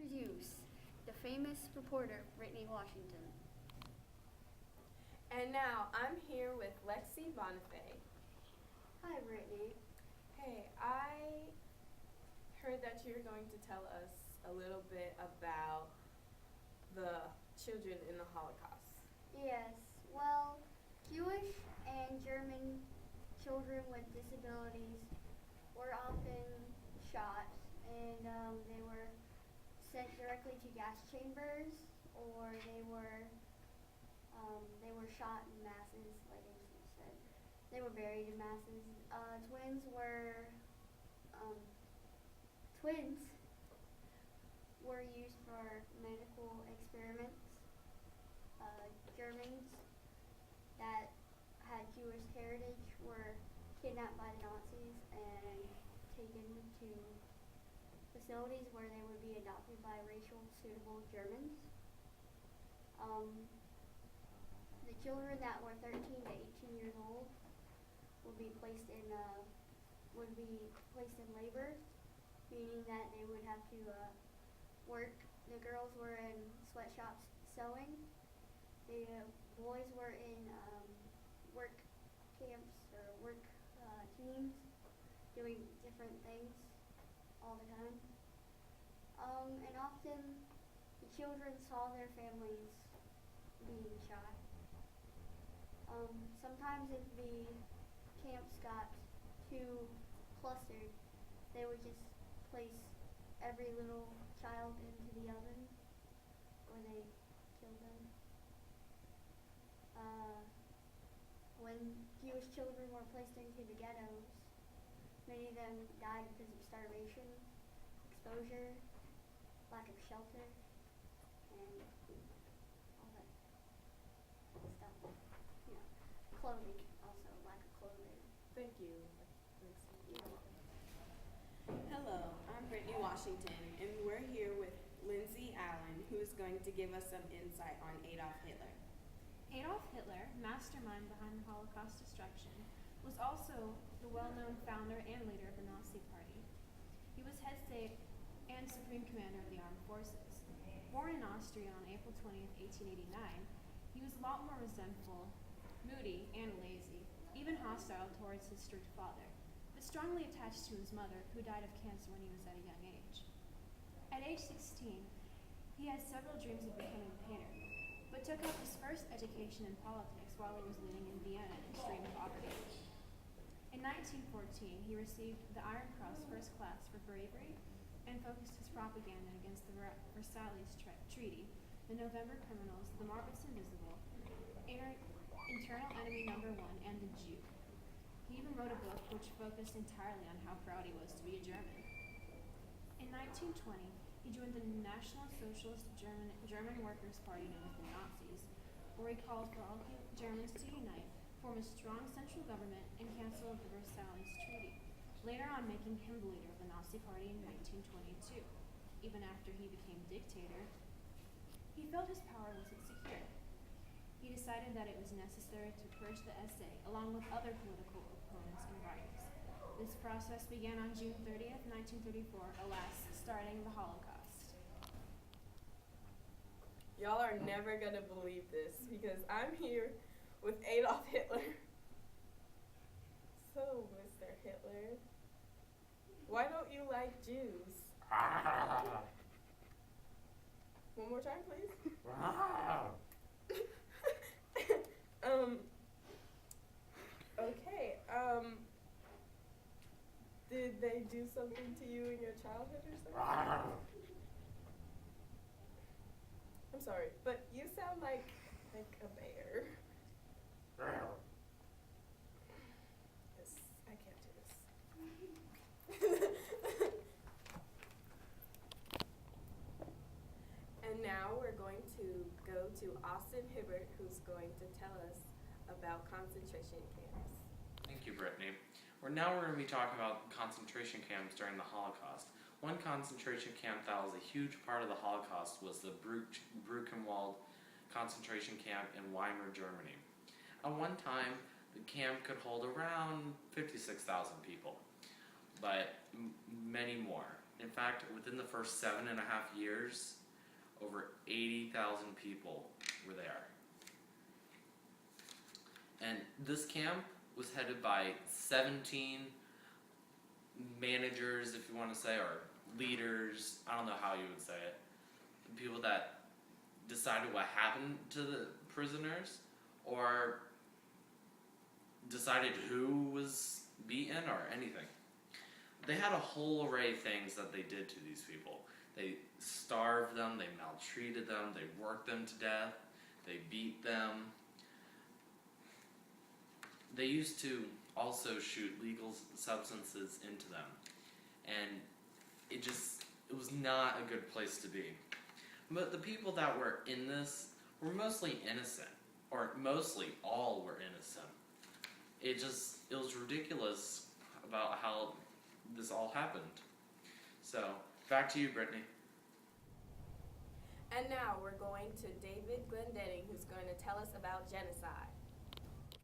introduce the famous reporter, Brittany Washington. And now I'm here with Lexi Bonifay. Hi, Brittany. Hey, I heard that you're going to tell us a little bit about the children in the Holocaust. Yes, well, Jewish and German children with disabilities were often shot, and they were sent directly to gas chambers, or they were shot in masses, like I said. They were buried in masses. Twins were used for medical experiments. Germans that had Jewish heritage were kidnapped by the Nazis and taken to facilities where they would be adopted by racial suitable Germans. The children that were 13 to 18 years old would be placed in labor, meaning that they would have to work. The girls were in sweatshops sewing. The boys were in work camps or work teams, doing different things all the time. And often the children saw their families being shot. Sometimes if the camps got too clustered, they would just place every little child into the oven where they killed them. When Jewish children were placed into the ghettos, many of them died because of starvation, exposure, lack of shelter, and all that stuff. You know, clothing also, lack of clothing. Thank you, Lexi. Hello, I'm Brittany Washington, and we're here with Lindsey Allen, who is going to give us some insight on Adolf Hitler. Adolf Hitler, mastermind behind the Holocaust destruction, was also the well-known founder and leader of the Nazi Party. He was head state and supreme commander of the armed forces. Born in Austria on April 20th, 1889, he was a lot more resentful, moody, and lazy, even hostile towards his strict father, but strongly attached to his mother, who died of cancer when he was at a young age. At age 16, he had several dreams of becoming a painter, but took up his first education in politics while he was living in Vienna in extreme poverty. In 1914, he received the Iron Cross First Class for bravery and focused his propaganda against the Versailles Treaty, the November criminals, the Marmots Invisible, Internal Enemy Number 1, and the Jew. He even wrote a book which focused entirely on how proud he was to be a German. In 1920, he joined the National Socialist German Workers' Party known as the Nazis, where he called for all Germans to unite, form a strong central government, and cancel the Versailles Treaty, later on making him the leader of the Nazi Party in 1922. Even after he became dictator, he felt his power wasn't secure. He decided that it was necessary to purge the SA along with other political opponents and rivals. This process began on June 30th, 1934, alas, starting the Holocaust. Y'all are never gonna believe this because I'm here with Adolf Hitler. So, Mr. Hitler, why don't you like Jews? One more time, please. Okay. Did they do something to you in your childhood or something? I'm sorry, but you sound like a bear. This, I can't do this. And now we're going to go to Austin Hibbard, who's going to tell us about concentration camps. Thank you, Brittany. Now we're going to be talking about concentration camps during the Holocaust. One concentration camp that was a huge part of the Holocaust was the Buchenwald concentration camp in Weimar, Germany. At one time, the camp could hold around 56,000 people, but many more. In fact, within the first 7.5 years, over 80,000 people were there. And this camp was headed by 17 managers, if you want to say, or leaders, I don't know how you would say it, people that decided what happened to the prisoners, or decided who was beaten, or anything. They had a whole array of things that they did to these people. They starved them, they maltreated them, they worked them to death, they beat them. They used to also shoot legal substances into them. And it was not a good place to be. But the people that were in this were mostly innocent, or mostly all were innocent. It was ridiculous about how this all happened. So, back to you, Brittany. And now we're going to David Glendenning, who's going to tell us about genocide.